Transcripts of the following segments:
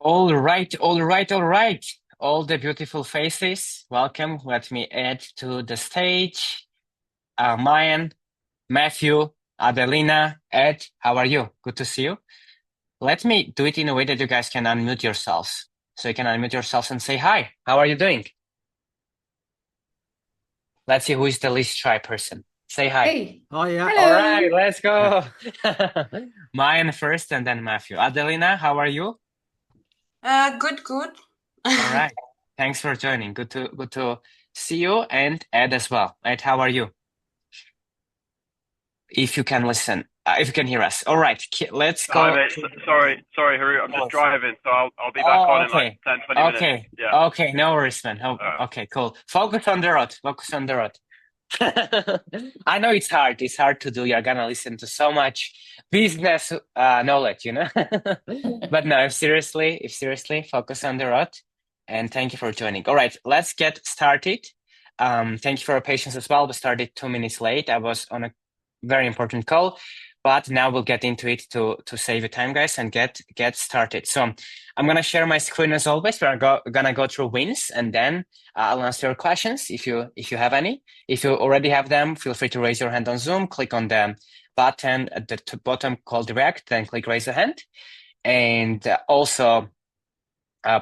All right, all right, all right. All the beautiful faces, welcome. Let me add to the stage. Mayan, Matthew, Adelina, Ed, how are you? Good to see you. Let me do it in a way that you guys can unmute yourselves. So you can unmute yourselves and say hi. How are you doing? Let's see who is the least shy person. Say hi. Hey, Oh yeah. All hello. right, let's go. Mayan first and then Matthew. Adelina, how are you? Good, good. All right. Thanks for joining. Good to see you and Ed as well. Ed, how are you? If you can listen, if you can hear us. All right. Let's Hi, go mate. to Sorry, Haru. I'm just oh, driving, so I'll be back oh, on in like okay. 10, 20 minutes. Okay. Yeah. Okay, no worries, man. Oh, Uh, okay, cool. Focus on the road. Focus on the road. I know it's hard. It's hard to do. You're gonna listen to so much business knowledge, you know. But no, if seriously, focus on the road. And thank you for joining. All right, let's get started. Thank you for your patience as well. We started 2 minutes late. I was on a very important call, but now we'll get into it to save you time, guys, and get started. So I'm gonna share my screen as always. Gonna go through wins, and then I'll answer your questions if you have any. If you already have them, feel free to raise your hand on Zoom. Click on the button at the bottom called React, then click raise a hand, and also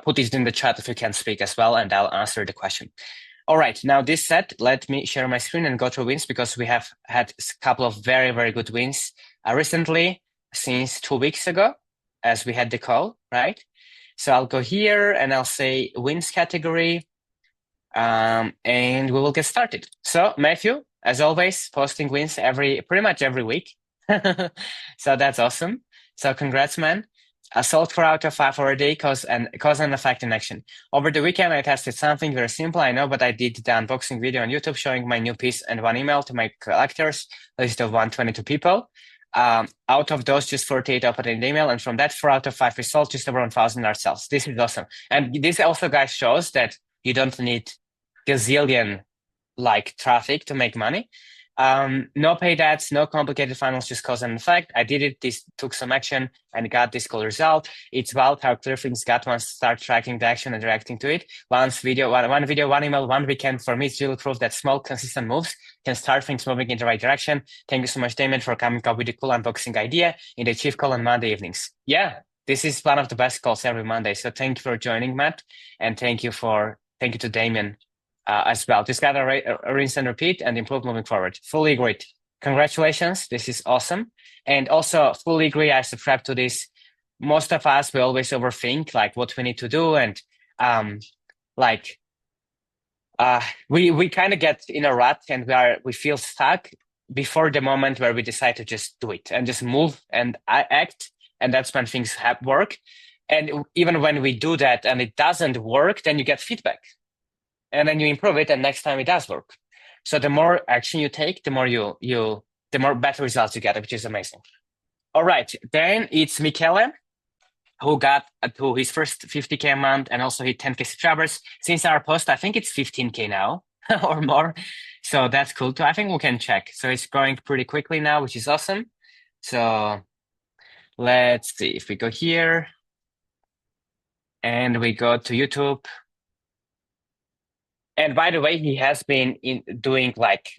put it in the chat if you can speak as well, and I'll answer the question. All right, now this said, let me share my screen and go through wins because we have had a couple of very, very good wins recently, since 2 weeks ago, as we had the call, right? So I'll go here and I'll say wins category, and we will get started. So Matthew, as always, posting wins pretty much every week. So that's awesome. So congrats, man. I sold 4 out of 5 already, cause and effect in action. Over the weekend, I tested something very simple, I know, but I did the unboxing video on YouTube showing my new piece and one email to my collectors, list of 122 people. Out of those, just 48 opened an email, and from that 4 out of 5 we sold just over 1,000 ourselves. This is awesome. And this also, guys, shows that you don't need gazillion like traffic to make money. No paid ads, no complicated funnels, just cause and effect. I did it. This took some action and got this cool result. It's wild how clear things got once start tracking the action and reacting to it. One video, one email, one weekend. For me, it's really proof that small, consistent moves can start things moving in the right direction. Thank you so much, Damon, for coming up with the cool unboxing idea in the chief call on Monday evenings. Yeah, this is one of the best calls every Monday. So thank you for joining, Matt, and thank you to Damien as well. Just gotta rinse and repeat and improve moving forward. Fully agreed. Congratulations. This is awesome. And also fully agree, I subscribe to this. Most of us, we always overthink like what we need to do. And like we kind of get in a rut and we feel stuck before the moment where we decide to just do it and just move and act. And that's when things work. And even when we do that and it doesn't work, then you get feedback and then you improve it, and next time it does work. So the more action you take, the more the more better results you get, which is amazing. All right, then it's Michele, who got to his first 50K a month and also hit 10K subscribers. Since our post, I think it's 15K now or more. So that's cool too. I think we can check. So it's growing pretty quickly now, which is awesome. So let's see if we go here and we go to YouTube. And by the way, he has been doing like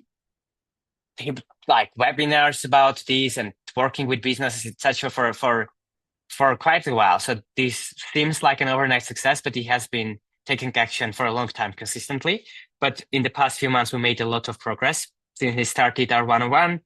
webinars about this and working with businesses, etc. for quite a while. So this seems like an overnight success, but he has been taking action for a long time consistently. But in the past few months, we made a lot of progress. Since he started our one-on-one,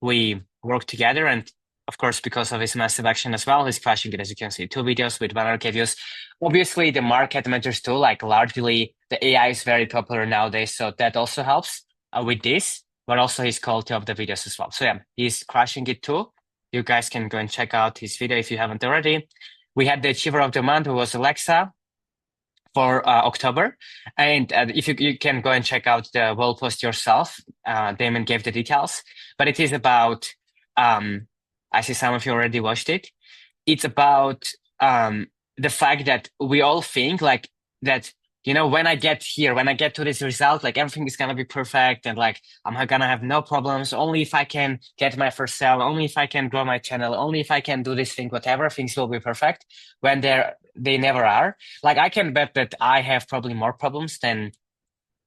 we worked together, and of course, because of his massive action as well, he's crushing it, as you can see. 2 videos with 100K views. Obviously, the market matters too. Like largely, the AI is very popular nowadays, so that also helps with this. But also his quality of the videos as well. So yeah, he's crushing it too. You guys can go and check out his video if you haven't already. We had the Achiever of the Month, who was Alexa for October. And if you can go and check out the wall post yourself. Damon gave the details. But it is about, I see some of you already watched it. It's about the fact that we all think like that when I get here, when I get to this result, like everything is gonna be perfect, and like I'm gonna have no problems. Only if I can get my first sale, only if I can grow my channel, only if I can do this thing, whatever, things will be perfect. When they never are. Like I can bet that I have probably more problems than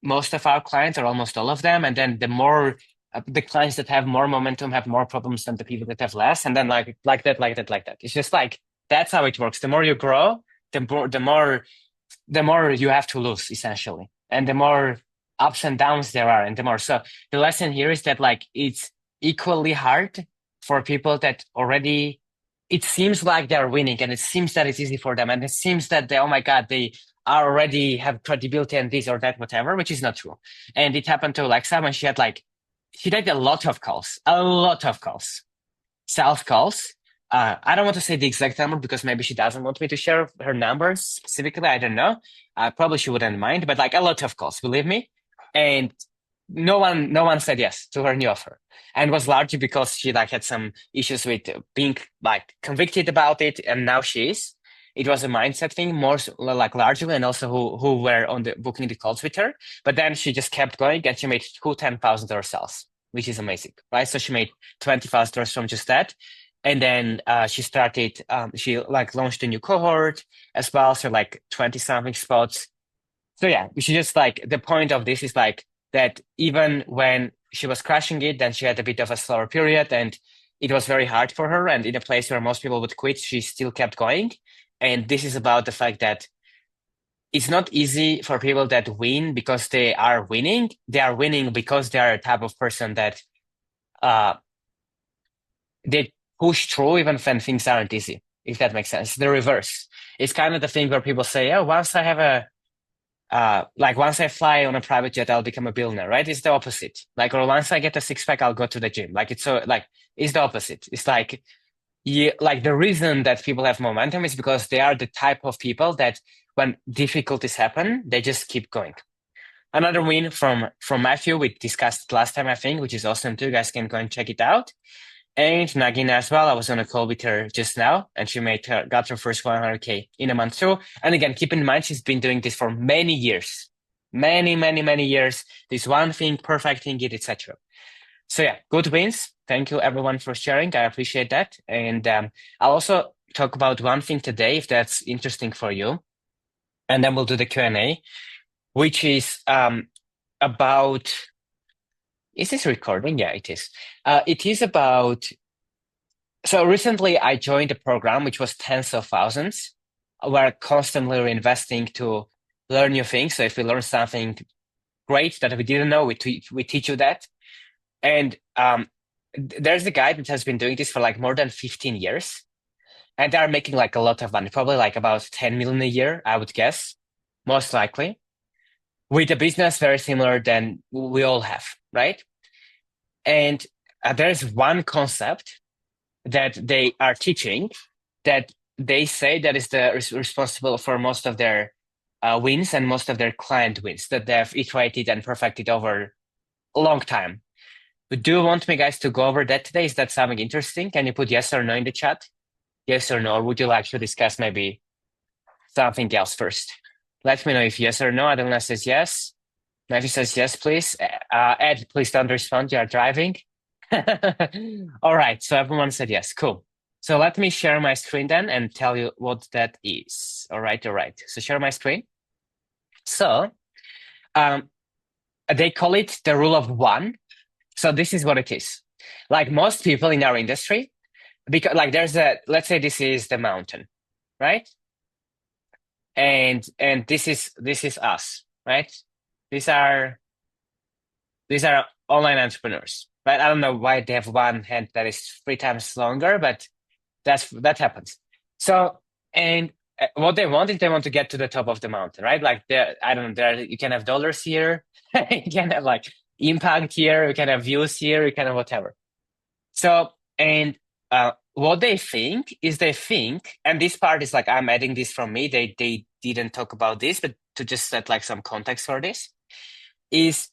most of our clients, or almost all of them. And then the clients that have more momentum have more problems than the people that have less. And then like that. It's just like that's how it works. The more you grow, the more you have to lose, essentially, and the more ups and downs there are, and the more. So the lesson here is that like it's equally hard for people that already. It seems like they're winning, and it seems that it's easy for them, and it seems that oh my god, they already have credibility and this or that, whatever, which is not true. And it happened to Alexa when she did a lot of calls, sales calls. I don't want to say the exact number because maybe she doesn't want me to share her numbers specifically. I don't know. Probably she wouldn't mind, but like a lot of calls, believe me. And no one said yes to her new offer. And it was largely because she like had some issues with being like convicted about it, and now she is. It was a mindset thing, more like largely, and also who were on the booking the calls with her. But then she just kept going, and she made two $10,000 sales, which is amazing, right? So she made $20,000 from just that. And then she started, she like launched a new cohort as well. So like 20 something spots. So yeah, she just like, the point of this is like that even when she was crushing it, then she had a bit of a slower period, and it was very hard for her. And in a place where most people would quit, she still kept going. And this is about the fact that it's not easy for people that win because they are winning. They are winning because they are a type of person that they push through even when things aren't easy, if that makes sense. The reverse. It's kind of the thing where people say, oh, once I fly on a private jet, I'll become a billionaire, right? It's the opposite. Like, or once I get a six pack, I'll go to the gym. Like, it's the opposite. It's like, like the reason that people have momentum is because they are the type of people that when difficulties happen, they just keep going. Another win from Matthew, we discussed last time, I think, which is awesome too. You guys can go and check it out. And Nagina as well. I was on a call with her just now, and she got her first 100K in a month too. And again, keep in mind, she's been doing this for many years, many years. This one thing, perfecting it, etc. So yeah, good wins. Thank you everyone for sharing. I appreciate that. And I'll also talk about one thing today, if that's interesting for you. And then we'll do the Q&A, which is about... Is this recording? Yeah, it is. It is about... So recently I joined a program which was tens of thousands. We're constantly reinvesting to learn new things. So if we learn something great that we didn't know, we teach you that. And there's a guy that has been doing this for like more than 15 years. And they're making like a lot of money, probably like about 10 million a year, I would guess, most likely, with a business very similar than we all have, right? And there's one concept that they are teaching that they say that is responsible for most of their wins and most of their client wins that they've iterated and perfected over a long time. But do you want me guys to go over that today? Is that something interesting? Can you put yes or no in the chat? Yes or no? Or would you like to discuss maybe something else first? Let me know if yes or no. Adela says yes. Matthew says yes, please. Ed, please don't respond. You are driving. All right. So everyone said yes. Cool. So let me share my screen then and tell you what that is. All right. So share my screen. So they call it the rule of one. So this is what it is. Like most people in our industry, because like let's say this is the mountain, right? And this is us, right? These are online entrepreneurs, right? I don't know why they have one hand that is 3 times longer, but that happens. So, and what they want is they want to get to the top of the mountain, right? Like you can have dollars here, you can have like impact here, you can have views here, you can have whatever. So, and what they think, and this part is like, I'm adding this from me, they didn't talk about this, but to just set like some context for this, is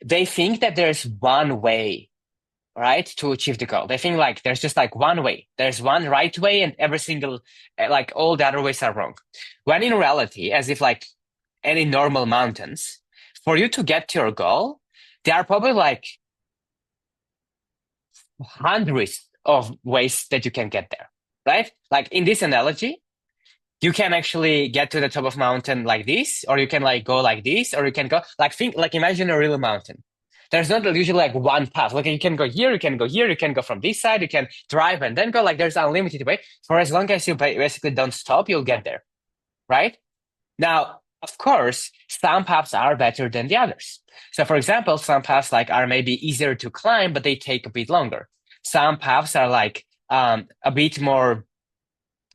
they think that there's one way right, to achieve the goal. They think like there's just like one way. There's one right way, and every single like all the other ways are wrong. When in reality, as if like any normal mountains, for you to get to your goal, there are probably like hundreds of ways that you can get there, right? Like in this analogy, you can actually get to the top of mountain like this, or you can like go like this, or you can go like think like imagine a real mountain. There's not usually like one path. Like you can go here, you can go here, you can go from this side, you can drive and then go. Like there's unlimited way. For as long as you basically don't stop, you'll get there, right? Now, of course, some paths are better than the others. So, for example, some paths like are maybe easier to climb, but they take a bit longer. Some paths are like a bit more.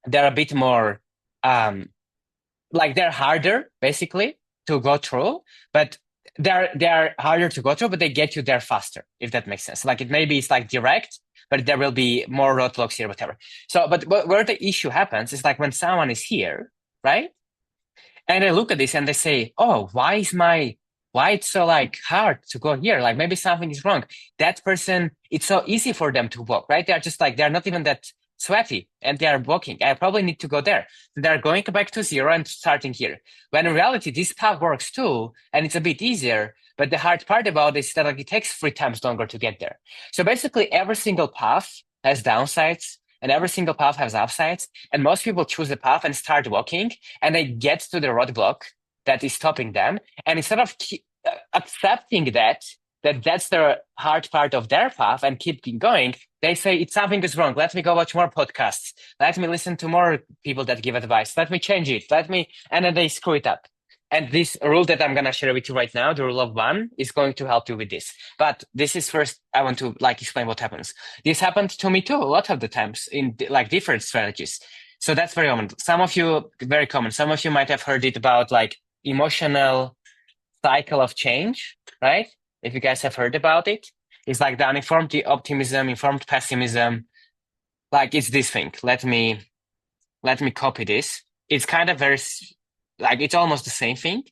They're a bit more like they're harder basically to go through, but they're harder to go through, but they get you there faster, if that makes sense. Like it maybe it's like direct, but there will be more roadblocks here, whatever. So, but where the issue happens is like when someone is here, right? And they look at this and they say, "Oh, why it's so like hard to go here? Like maybe something is wrong." That person, it's so easy for them to walk, right? They're just like they're not even that sweaty and they are walking. I probably need to go there. They're going back to zero and starting here. When in reality, this path works too, and it's a bit easier. But the hard part about it is that like it takes 3 times longer to get there. So basically, every single path has downsides, and every single path has upsides. And most people choose a path and start walking, and they get to the roadblock that is stopping them. And instead of accepting that that's the hard part of their path and keep going, they say it's something is wrong. Let me go watch more podcasts. Let me listen to more people that give advice. Let me change it. And then they screw it up. And this rule that I'm going to share with you right now, the rule of one, is going to help you with this. But this is first, I want to like explain what happens. This happened to me too, a lot of the times in like different strategies. So that's very common. Very common. Some of you might have heard it about like emotional cycle of change, right? If you guys have heard about it, it's like the uninformed optimism, informed pessimism. Like it's this thing. Let me copy this. It's kind of very like it's almost the same thing.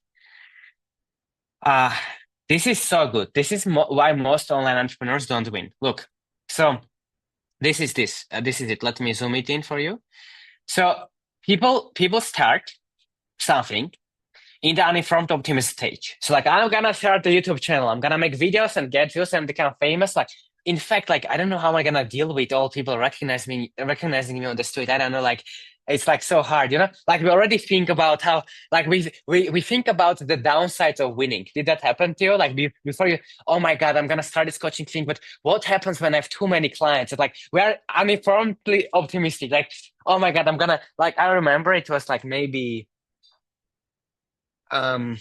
This is so good. This is why most online entrepreneurs don't win. Look, so this is it. Let me zoom it in for you. So people start something in the uninformed optimist stage. So like I'm gonna start a YouTube channel. I'm gonna make videos and get views and become famous. Like in fact, like I don't know how am I gonna deal with all people recognizing me on the street. I don't know, like it's like so hard, you know? Like we already think about how like we think about the downsides of winning. Did that happen to you? Like before you, oh my God, I'm gonna start this coaching thing, but what happens when I have too many clients? It's like we are uninformedly optimistic. Like, oh my God, I'm gonna like I remember it was like maybe 6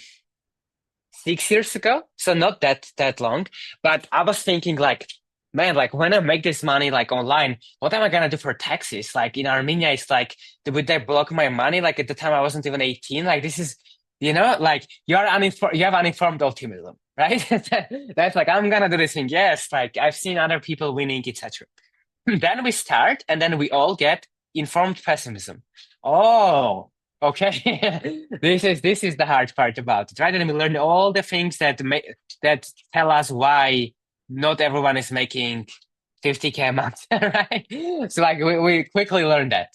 years ago, so not that long, but I was thinking like, man, like when I make this money like online, what am I gonna do for taxes? Like in Armenia, it's like would they block my money? Like at the time I wasn't even 18. Like this is, like you have uninformed optimism, right? That's like I'm gonna do this thing. Yes, like I've seen other people winning, etc. Then we start, and then we all get informed pessimism. Oh, okay. This is the hard part about it, right? And we learn all the things that tell us why not everyone is making 50K a month, right? So like we quickly learn that.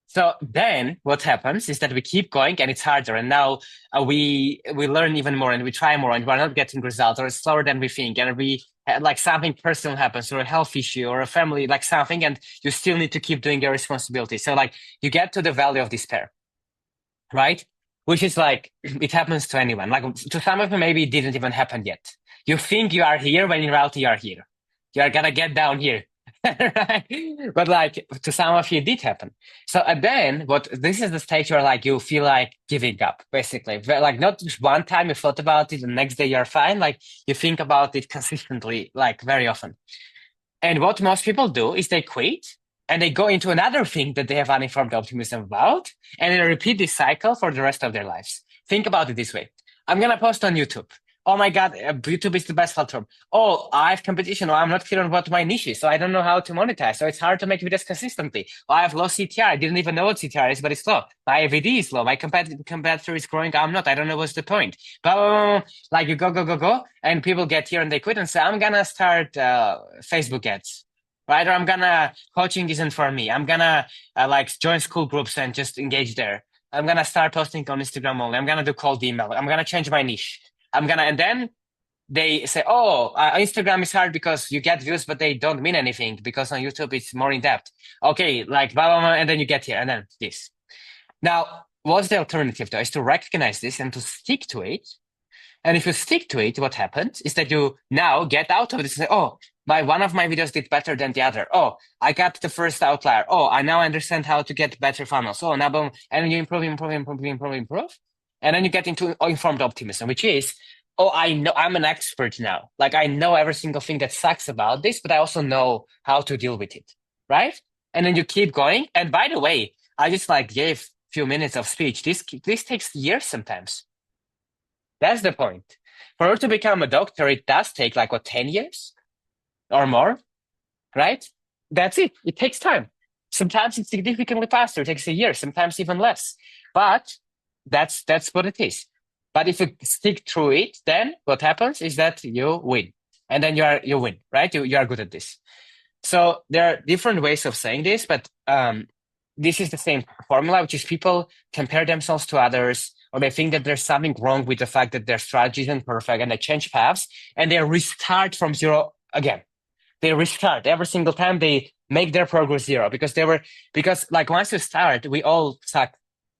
So then what happens is that we keep going and it's harder. And now we learn even more and we try more and we're not getting results, or it's slower than we think. And like something personal happens, or a health issue or a family, like something, and you still need to keep doing your responsibility. So like you get to the valley of despair, right? Which is like, it happens to anyone. Like to some of you, maybe it didn't even happen yet. You think you are here when in reality you are here. You are gonna get down here. Right? But like to some of you it did happen. So then this is the stage where like you feel like giving up, basically. Like not just one time you thought about it, the next day you're fine. Like you think about it consistently, like very often. And what most people do is they quit and they go into another thing that they have uninformed optimism about, and they repeat this cycle for the rest of their lives. Think about it this way. I'm gonna post on YouTube. Oh my God, YouTube is the best platform. Oh, I have competition. Or I'm not clear on what my niche is, so I don't know how to monetize. So it's hard to make videos consistently. Oh, I have low CTR. I didn't even know what CTR is, but it's low. My AVD is low. My competitor is growing. I'm not. I don't know what's the point. But like you go, and people get here and they quit and say, I'm gonna start Facebook ads. Right? Or I'm gonna coaching isn't for me. I'm gonna like join school groups and just engage there. I'm gonna start posting on Instagram only. I'm gonna do cold email. I'm gonna change my niche. And then they say, oh, Instagram is hard because you get views, but they don't mean anything because on YouTube it's more in depth. Okay, like blah, blah, blah, and then you get here and then this. Now, what's the alternative though? Is to recognize this and to stick to it. And if you stick to it, what happens is that you now get out of this and say, oh, one of my videos did better than the other. Oh, I got the first outlier. Oh, I now understand how to get better funnels. Oh, now boom, and you improve. And then you get into informed optimism, which is, oh, I know I'm an expert now. Like I know every single thing that sucks about this, but I also know how to deal with it. Right? And then you keep going. And by the way, I just like gave a few minutes of speech. This takes years sometimes. That's the point. For her to become a doctor, it does take like 10 years or more, right? That's it. It takes time. Sometimes it's significantly faster. It takes a year, sometimes even less. But that's what it is. But if you stick through it, then what happens is that you win. And then you win, right? You are good at this. So there are different ways of saying this, but this is the same formula, which is people compare themselves to others, or they think that there's something wrong with the fact that their strategy isn't perfect, and they change paths and they restart from zero again. They restart every single time they make their progress zero because like once you start, we all suck,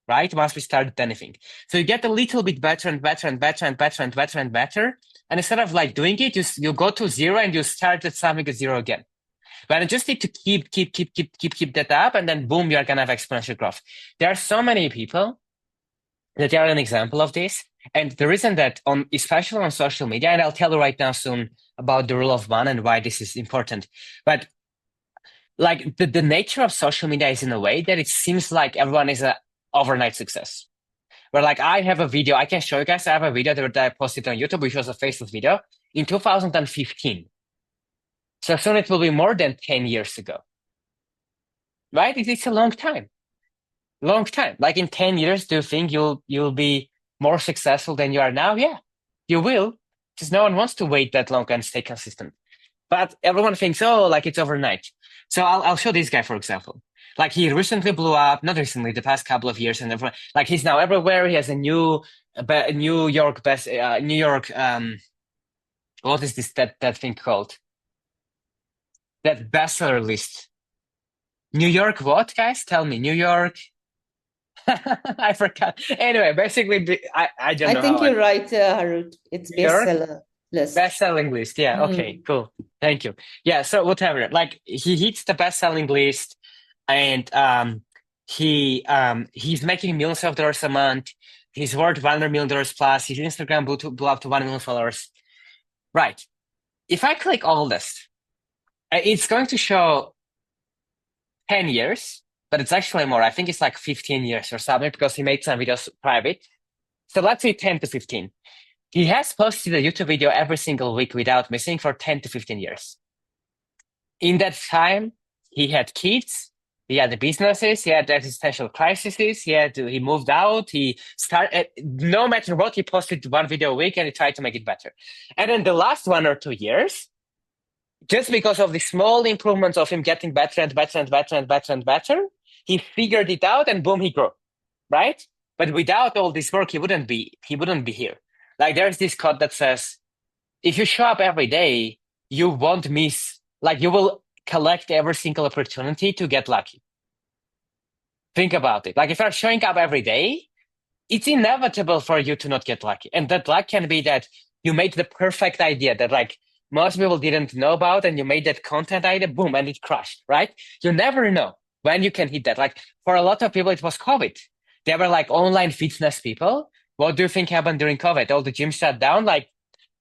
right? Once we started anything. So you get a little bit better and better and better and better and better and better. And instead of like doing it, you go to zero and you start at something at zero again. But you just need to keep that up, and then boom, you're gonna have exponential growth. There are so many people that are an example of this. And the reason that especially on social media, and I'll tell you right now soon about the rule of one and why this is important. But like the nature of social media is in a way that it seems like everyone is a overnight success. Where like I have a video, I can show you guys, I have a video that I posted on YouTube, which was a faceless video in 2015. So soon it will be more than 10 years ago. Right? It's a long time. Long time. Like in 10 years, do you think you'll be more successful than you are now? Yeah, you will. Because no one wants to wait that long and stay consistent. But everyone thinks, oh, like it's overnight. So I'll show this guy, for example. Like he recently blew up, not recently, the past couple of years, and everyone, like he's now everywhere. He has a New York best, New York. What is this that thing called? That bestseller list. New York, what, guys? Tell me, New York. I forgot. Anyway, basically, I don't know. I think you're right, Harut. It's Sure? bestseller list. Best-selling list. Yeah. Okay. Cool. Thank you. Yeah. So whatever. Like he hits the best-selling list, and he's making millions of dollars a month. He's worth $100 million plus. His Instagram blew up to 1 million followers. Right. If I click all this, it's going to show 10 years, but it's actually more. I think it's like 15 years or something because he made some videos private. So let's say 10 to 15. He has posted a YouTube video every single week without missing for 10 to 15 years. In that time, he had kids, he had businesses, he had existential crises, he moved out, he started, no matter what, he posted one video a week and he tried to make it better. And in the last 1 or 2 years, just because of the small improvements of him getting better and better and better and better and better, he figured it out and boom, he grew, right? But without all this work, he wouldn't be here. Like there's this quote that says, if you show up every day, you won't miss, like you will collect every single opportunity to get lucky. Think about it. Like if you're showing up every day, it's inevitable for you to not get lucky. And that luck can be that you made the perfect idea that like most people didn't know about, and you made that content idea, boom, and it crashed, right? You never know when you can hit that. Like for a lot of people, it was COVID. They were like online fitness people. What do you think happened during COVID? All the gyms shut down. Like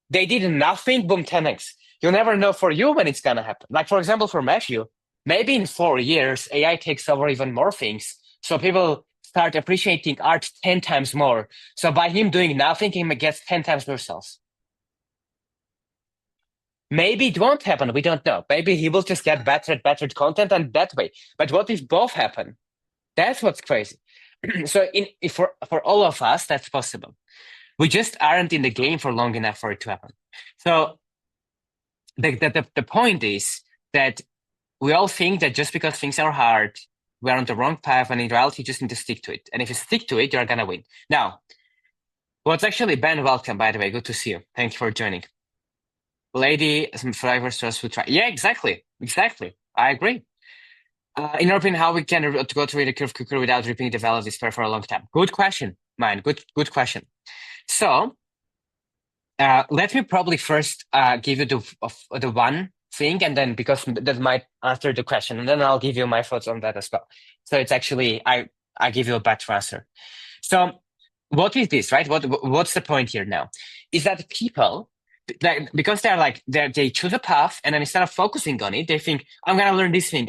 they did nothing, boom, 10x. You never know for you when it's going to happen. Like for example, for Matthew, maybe in 4 years, AI takes over even more things. So people start appreciating art 10 times more. So by him doing nothing, he gets 10 times more sales. Maybe it won't happen. We don't know. Maybe he will just get better at content and that way. But what if both happen? That's what's crazy. So for all of us, that's possible. We just aren't in the game for long enough for it to happen. So the point is that we all think that just because things are hard, we're on the wrong path, and in reality, you just need to stick to it. And if you stick to it, you're gonna win. Now, what's actually Ben? Welcome, by the way. Good to see you. Thank you for joining. Lady, some flavors to us. We try. Yeah, exactly. I agree. In your opinion, how we can go through the curve quicker without repeating the value of despair for a long time? Good question, mine. Good question. So, let me probably first give you the one thing, and then because that might answer the question, and then I'll give you my thoughts on that as well. So it's actually I give you a better answer. So, what is this, right? What's the point here now? Is that people, because they choose a path, and then instead of focusing on it, they think, I'm gonna learn this thing,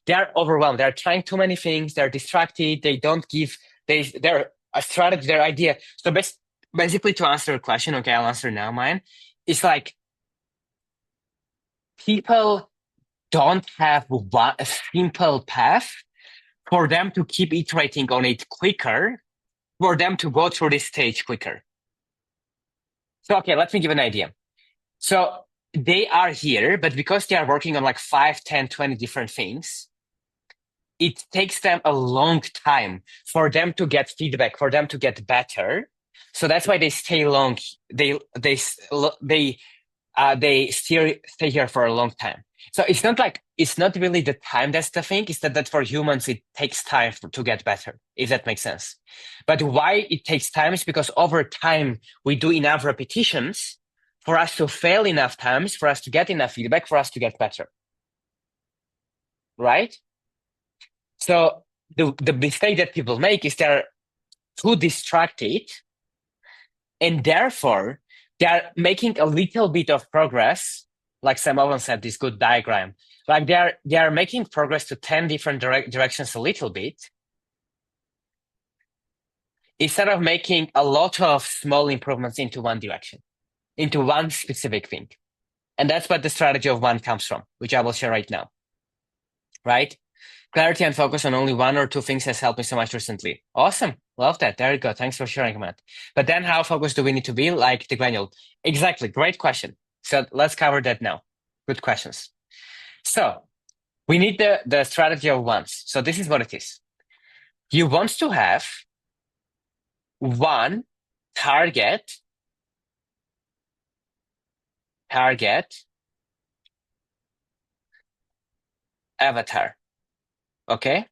they're overwhelmed, they're trying too many things, they're distracted, they don't give their a strategy, their idea. So basically, to answer your question, okay, I'll answer now mine. It's like people don't have a simple path for them to keep iterating on it quicker, for them to go through this stage quicker. So, okay, let me give an idea. So they are here, but because they are working on like 5, 10, 20 different things, it takes them a long time for them to get feedback, for them to get better. So that's why they stay long. They stay here for a long time. So it's not really the time that's the thing. It's that for humans it takes time to get better, if that makes sense. But why it takes time is because over time we do enough repetitions for us to fail enough times, for us to get enough feedback, for us to get better. Right? So the mistake that people make is they're too distracted, and therefore they're making a little bit of progress. Like Sam Owen said, this good diagram. Like they are making progress to 10 different directions a little bit, instead of making a lot of small improvements into one direction, into one specific thing. And that's what the strategy of one comes from, which I will share right now. Right? Clarity and focus on only one or two things has helped me so much recently. Awesome. Love that. There you go. Thanks for sharing, Matt. But then how focused do we need to be, like the granule? Exactly. Great question. So let's cover that now. Good questions. So we need the strategy of ones. So this is what it is. You want to have one target avatar. Okay?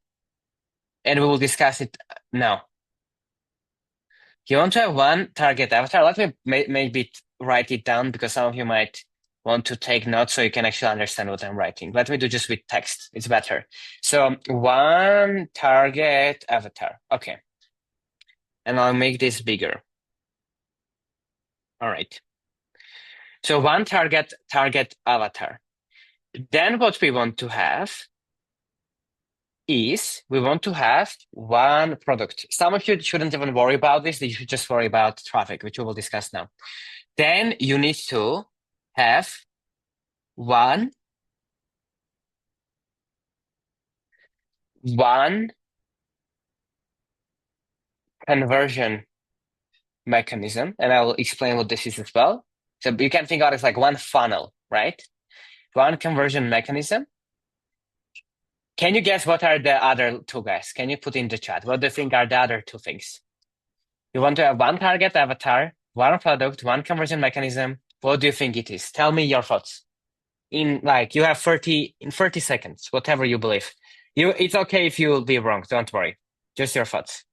And we will discuss it now. You want to have one target avatar. Let me maybe write it down, because some of you might want to take notes so you can actually understand what I'm writing. Let me do just with text. It's better. So one target avatar. Okay. And I'll make this bigger. All right. So one target avatar. Then what we want to have is we want to have one product. Some of you shouldn't even worry about this. You should just worry about traffic, which we will discuss now. Then you need to have one conversion mechanism, and I will explain what this is as well. So you can think of it as like one funnel, right? One conversion mechanism. Can you guess what are the other two, guys? Can you put in the chat? What do you think are the other two things? You want to have one target avatar, one product, one conversion mechanism. What do you think it is? Tell me your thoughts. You have 30 seconds, whatever you believe. It's okay if you will be wrong. Don't worry. Just your thoughts.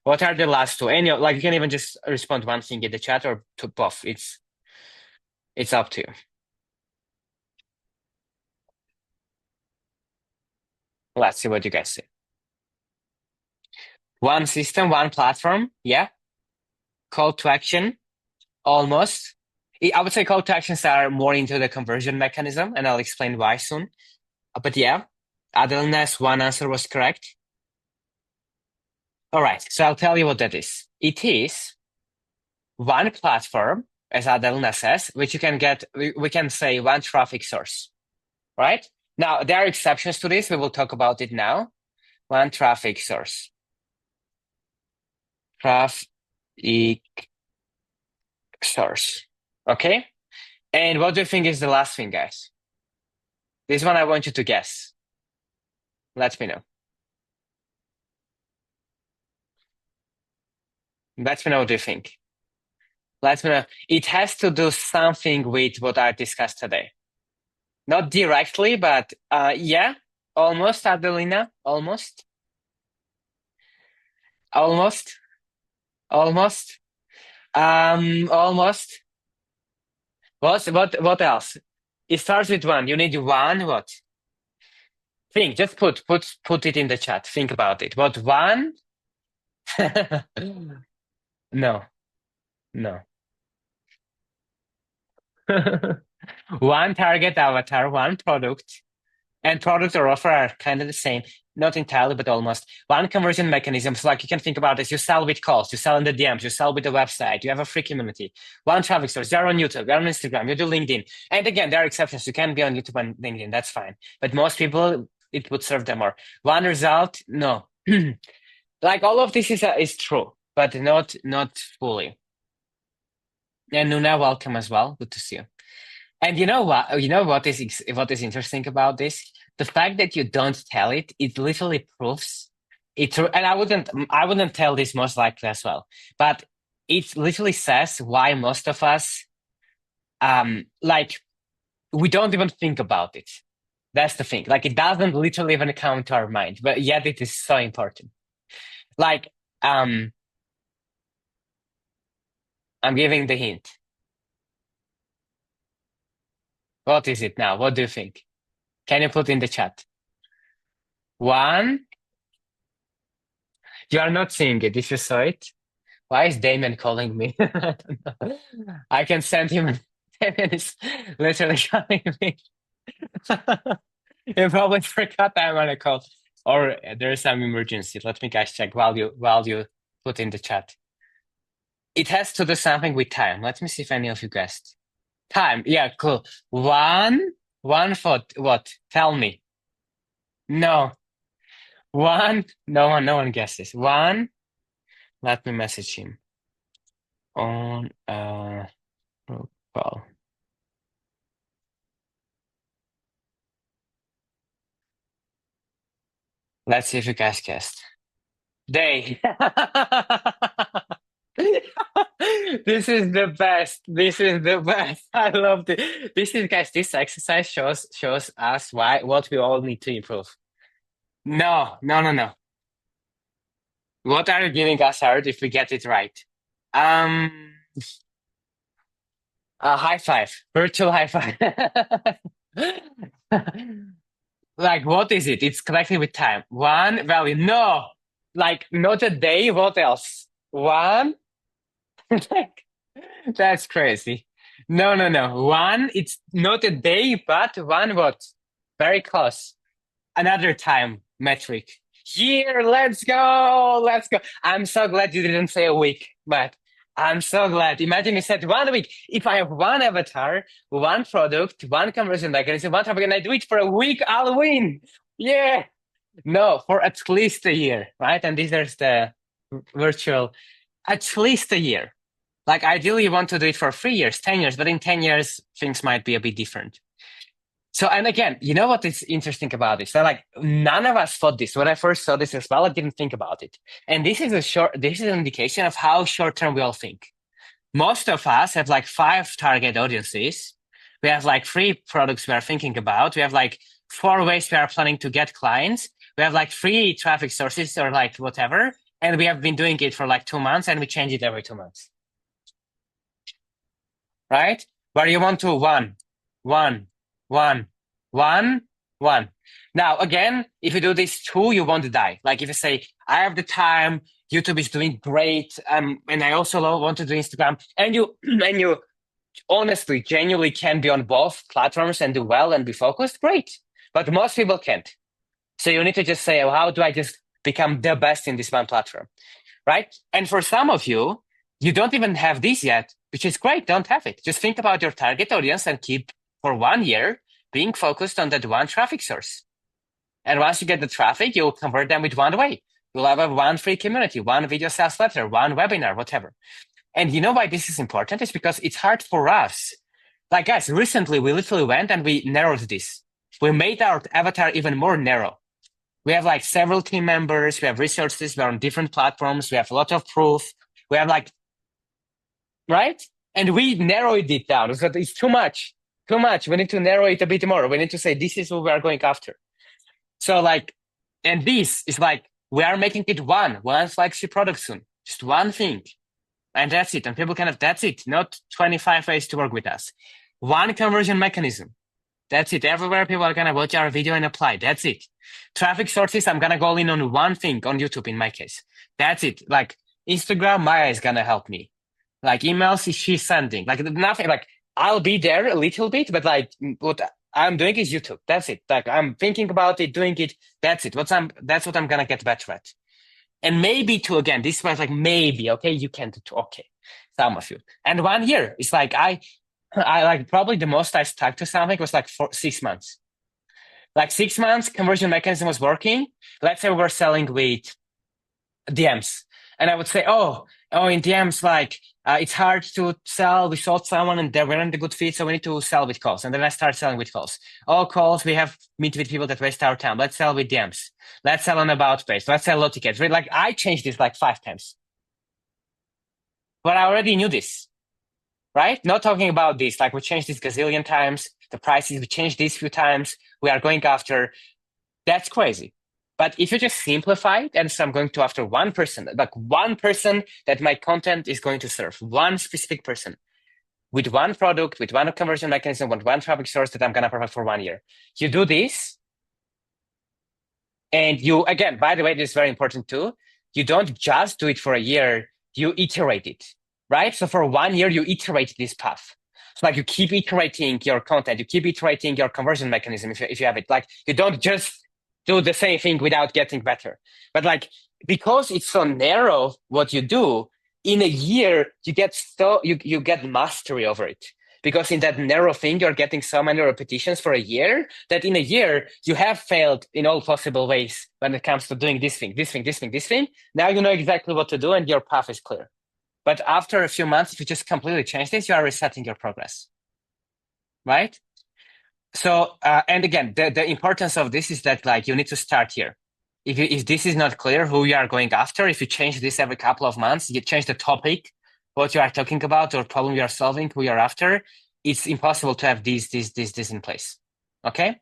What are the last two? And you can even just respond one thing in the chat or to both. It's up to you. Let's see what you guys say. One system, one platform. Yeah. Call to action. Almost. I would say call to actions are more into the conversion mechanism, and I'll explain why soon. But yeah, other than that, one answer was correct. All right, so I'll tell you what that is. It is one platform, as Adelina says, which you can get, we can say one traffic source, right? Now, there are exceptions to this. We will talk about it now. One traffic source. Traffic source. Okay? And what do you think is the last thing, guys? This one I want you to guess. Let me know. Let me know what you think. Let me know. It has to do something with what I discussed today. Not directly, but yeah, almost, Adelina. Almost. Almost. Almost. Almost. What else? It starts with one. You need one what? Think, just put it in the chat. Think about it. What one? No, no. One target avatar, one product, and product or offer are kind of the same. Not entirely, but almost. One conversion mechanism. So like you can think about this. You sell with calls, you sell in the DMs, you sell with the website, you have a free community. One traffic source. You're on YouTube, you're on Instagram, you do LinkedIn. And again, there are exceptions. You can be on YouTube and LinkedIn. That's fine. But most people, it would serve them more. One result, no. Like all of this is true, but not fully. And Nuna, welcome as well. Good to see you. And you know what? You know what is interesting about this? The fact that you don't tell it, it literally proves it. And I wouldn't tell this most likely as well. But it literally says why most of us, like, we don't even think about it. That's the thing. Like, it doesn't literally even come to our mind, but yet it is so important. Like, I'm giving the hint. What is it now? What do you think? Can you put in the chat? One. You are not seeing it. If you saw it, why is Damien calling me? I don't know. I can send him. Damien is literally calling me. You probably forgot I'm on a call, or there's some emergency. Let me guys check while you put in the chat. It has to do something with time. Let me see if any of you guessed. Time. Yeah, cool. One for what? Tell me. No. One. No one guesses. One. Let me message him on call. Let's see if you guys guessed. Day. This is the best. This is the best. I love it. This is, guys, this exercise shows us what we all need to improve. No. What are you giving us, Harold, if we get it right? A high five. Virtual high five. Like, what is it? It's connected with time. One value. No. Like, not a day. What else? One. Like, that's crazy. No. One, it's not a day, but one what? Very close. Another time metric. Year, let's go. I'm so glad you didn't say a week, but I'm so glad. Imagine you said 1 week. If I have one avatar, one product, one conversion mechanism, one topic, and I do it for a week, I'll win. Yeah. No, for at least a year, right? And these are the virtual, at least a year. Like, ideally, you want to do it for 3 years, 10 years, but in 10 years, things might be a bit different. So, and again, you know what is interesting about this? So, like, none of us thought this. When I first saw this as well, I didn't think about it. And this is an indication of how short-term we all think. Most of us have like 5 target audiences. We have like 3 products we are thinking about. We have like 4 ways we are planning to get clients. We have like 3 traffic sources or like whatever. And we have been doing it for like 2 months and we change it every 2 months. Right? Where you want to one. Now, again, if you do this 2, you won't die. Like if you say, I have the time, YouTube is doing great, and I also want to do Instagram, and you honestly, genuinely can be on both platforms and do well and be focused, great. But most people can't. So you need to just say, how do I just become the best in this one platform, right? And for some of you, you don't even have this yet, which is great. Don't have it. Just think about your target audience and keep for 1 year being focused on that one traffic source. And once you get the traffic, you'll convert them with one way. You'll have one free community, one video sales letter, one webinar, whatever. And you know why this is important? It's because it's hard for us. Like, guys, recently we literally went and we narrowed this. We made our avatar even more narrow. We have like several team members. We have resources. We're on different platforms. We have a lot of proof. We have like, right? And we narrowed it down. So it's too much. Too much. We need to narrow it a bit more. We need to say, this is what we are going after. So like, and this is like, we are making it one flagship product soon. Just one thing. And that's it. And people that's it. Not 25 ways to work with us. One conversion mechanism. That's it. Everywhere people are going to watch our video and apply. That's it. Traffic sources, I'm going to go in on one thing on YouTube in my case. That's it. Like Instagram, Maya is going to help me. Like emails, she's sending. Like nothing, like I'll be there a little bit, but like what I'm doing is YouTube. That's it. Like I'm thinking about it, doing it. That's it. That's what I'm going to get better at. And maybe again, this was like maybe, okay, you can do two. Okay, some of you. And 1 year, it's like I like probably the most I stuck to something was like 6 months. Like 6 months, conversion mechanism was working. Let's say we were selling with DMs. And I would say, oh, in DMs, like it's hard to sell. We sold someone and they weren't a good fit, so we need to sell with calls. And then I start selling with calls. All calls, we have meet with people that waste our time. Let's sell with DMs. Let's sell on about page. Let's sell low tickets. Like I changed this like 5 times. But I already knew this, right? Not talking about this. Like we changed this gazillion times. The prices, we changed these few times. We are going after. That's crazy. But if you just simplify it, and so I'm going to after one person, like one person that my content is going to serve, one specific person with one product, with one conversion mechanism, with one traffic source that I'm going to provide for 1 year. You do this. And you, again, by the way, this is very important too. You don't just do it for a year, you iterate it, right? So for 1 year, you iterate this path. So like you keep iterating your content, you keep iterating your conversion mechanism if you have it. Like you don't just do the same thing without getting better. But like, because it's so narrow what you do, in a year, you get you get mastery over it. Because in that narrow thing, you're getting so many repetitions for a year that in a year, you have failed in all possible ways when it comes to doing this thing, this thing, this thing, this thing. Now you know exactly what to do and your path is clear. But after a few months, if you just completely change this, you are resetting your progress, right? So, and again, the importance of this is that like you need to start here. If this is not clear who you are going after, if you change this every couple of months, you change the topic, what you are talking about or problem you are solving, who you are after, it's impossible to have this in place. Okay?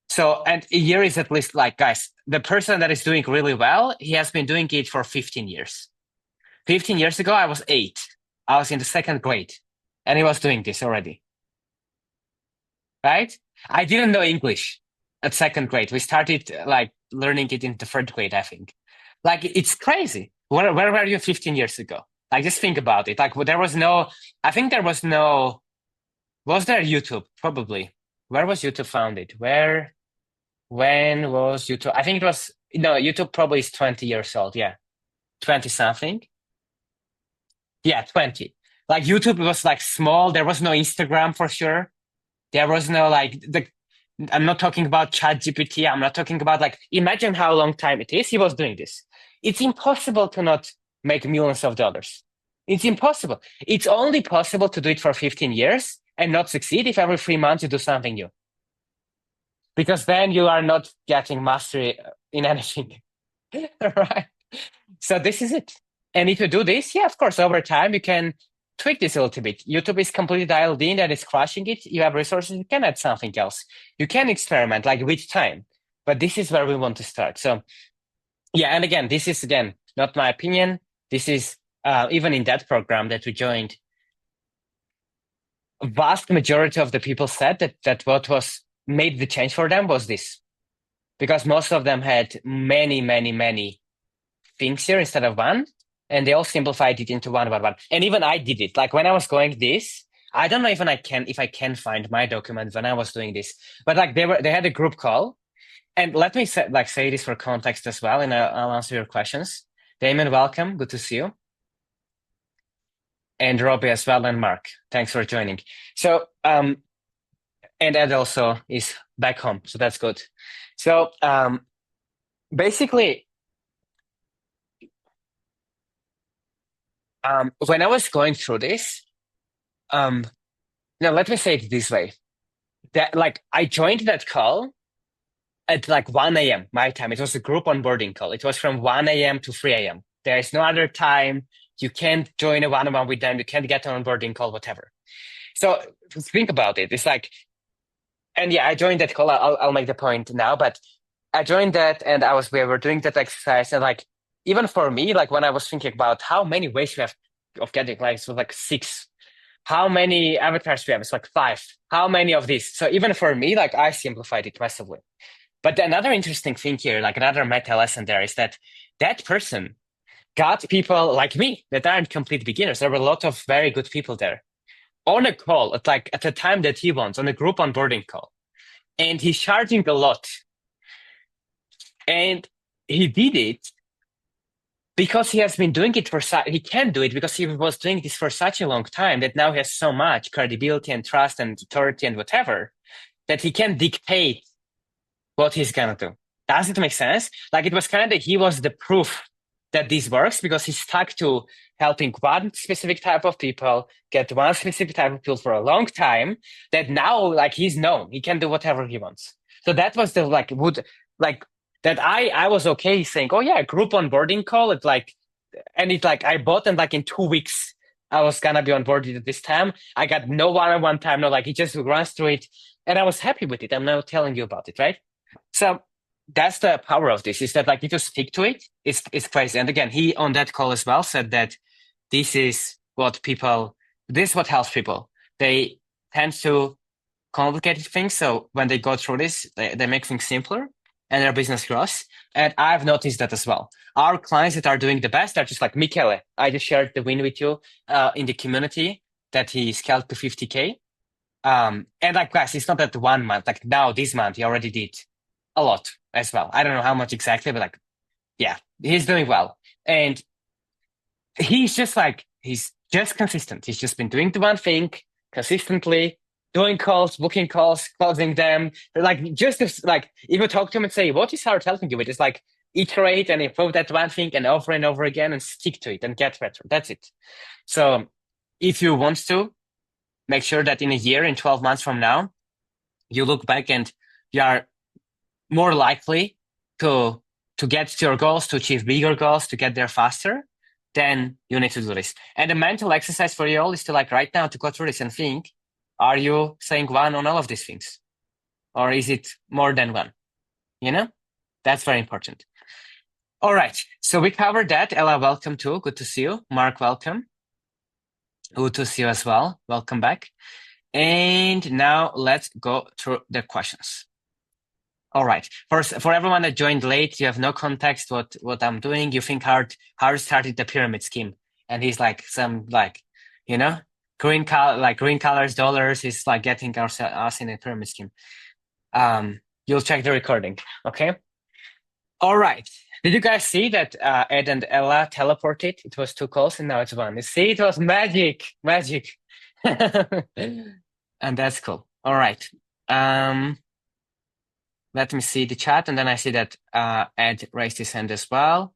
So, and a year is at least like, guys, the person that is doing really well, he has been doing it for 15 years. 15 years ago, I was 8. I was in the 2nd grade and he was doing this already. Right? I didn't know English at 2nd grade. We started like learning it in the 3rd grade, I think. Like, it's crazy. Where were you 15 years ago? Like, just think about it. Like, was there YouTube? Probably. Where was YouTube founded? When was YouTube? I think YouTube probably is 20 years old. Yeah. 20 something. Yeah, 20. Like, YouTube was like small. There was no Instagram for sure. There was no I'm not talking about ChatGPT. I'm not talking about imagine how long time it is. He was doing this. It's impossible to not make millions of dollars. It's impossible. It's only possible to do it for 15 years and not succeed if every 3 months you do something new. Because then you are not getting mastery in anything. Right? So this is it. And if you do this, yeah, of course, over time you can tweak this a little bit. YouTube is completely dialed in and it's crushing it. You have resources, you can add something else. You can experiment with time. But this is where we want to start. So yeah, and again, this is not my opinion. This is even in that program that we joined, a vast majority of the people said that what was made the change for them was this. Because most of them had many, many, many things here instead of one. And they all simplified it into one by one. And even I did it. Like when I was going this, I don't know if I can find my document when I was doing this. But they had a group call. And let me say this for context as well, and I'll answer your questions. Damon, welcome. Good to see you. and Robbie as well, and Mark. Thanks for joining. So, and Ed also is back home, so that's good. So, basically, when I was going through this, now let me say it this way: that like I joined that call at like 1 a.m. my time. It was a group onboarding call. It was from 1 a.m. to 3 a.m. There is no other time. You can't join a one-on-one with them. You can't get an onboarding call, whatever. So think about it. It's like, and yeah, I joined that call. I'll make the point now, but I joined that and we were doing that exercise. And like, even for me, like when I was thinking about how many ways we have of getting likes, it was like 6. How many avatars we have? It's like 5. How many of these? So even for me, like I simplified it massively. But another interesting thing here, like another meta lesson there is that person got people like me that aren't complete beginners. There were a lot of very good people there on a call at the time that he wants, on a group onboarding call. And he's charging a lot. And he did it because he has been doing it he can do it because he was doing this for such a long time that now he has so much credibility and trust and authority and whatever that he can dictate what he's gonna do. Does it make sense? Like it was kind of he was the proof that this works because he stuck to helping one specific type of people get one specific type of people for a long time. That now like he's known, he can do whatever he wants. So that was the that I was okay saying, oh yeah, group onboarding call. It's like, and it's like I bought and like in 2 weeks I was gonna be onboarded at this time. I got no one-on-one time, no like he just runs through it, and I was happy with it. I'm now telling you about it, right? So that's the power of this, is that like if you stick to it, it's crazy. And again, he on that call as well said that this is what helps people. They tend to complicate things. So when they go through this, they make things simpler and their business grows. And I've noticed that as well. Our clients that are doing the best are just like Michele. I just shared the win with you in the community that he scaled to 50K. And like guys, it's not that 1 month, like now this month he already did a lot as well. I don't know how much exactly, but like, yeah, he's doing well. And he's just consistent. He's just been doing the one thing consistently, doing calls, booking calls, closing them. Like just if you talk to him and say, what is Howard helping you with? It's like iterate and improve that one thing and over again and stick to it and get better. That's it. So if you want to, make sure that in a year, in 12 months from now, you look back and you are more likely to get to your goals, to achieve bigger goals, to get there faster, then you need to do this. And the mental exercise for you all is to like right now to go through this and think, are you saying one on all of these things? Or is it more than one? You know, that's very important. All right. So we covered that. Ella, welcome too. Good to see you. Mark, welcome. Good to see you as well. Welcome back. And now let's go through the questions. All right. First, for everyone that joined late, you have no context what I'm doing. You think Howard started the pyramid scheme, and he's like some green colors dollars is like getting us in a pyramid scheme. You'll check the recording, okay? All right. Did you guys see that Ed and Ella teleported? It was 2 calls and now it's 1. You see, it was magic. And that's cool. All right. Let me see the chat, and then I see that Ed raised his hand as well.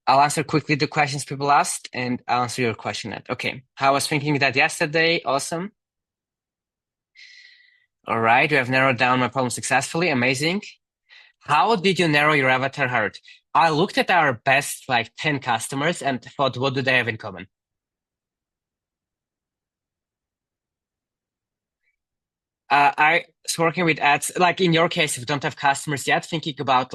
I'll answer quickly the questions people asked, and I'll answer your question, Ed. Okay. I was thinking that yesterday. Awesome. All right. We have narrowed down my problem successfully. Amazing. How did you narrow your avatar, Howard? I looked at our best 10 customers and thought, what do they have in common? I was working with ads, like in your case, if you don't have customers yet, thinking about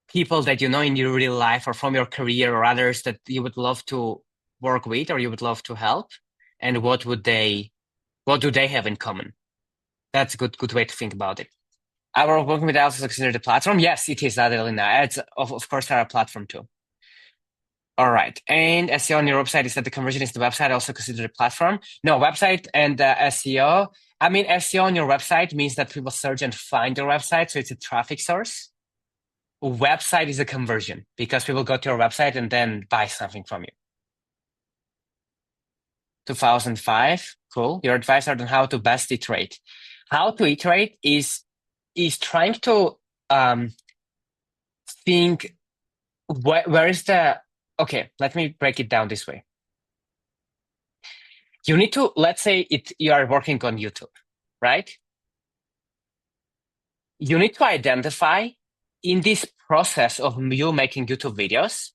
people that you know in your real life or from your career or others that you would love to work with or you would love to help, and what do they have in common? That's a good way to think about it. Our working with ads is considered a platform. Yes, it is, Adelina. Ads, of course, are a platform too. All right. And SEO on your website is that the conversion is the website also considered a platform? No, website and SEO. I mean, SEO on your website means that people search and find your website, so it's a traffic source. Website is a conversion because people go to your website and then buy something from you. 2005. Cool. Your advice on how to best iterate. How to iterate is trying to think where is the okay. Let me break it down this way. You need to, let's say you are working on YouTube, right? You need to identify in this process of you making YouTube videos,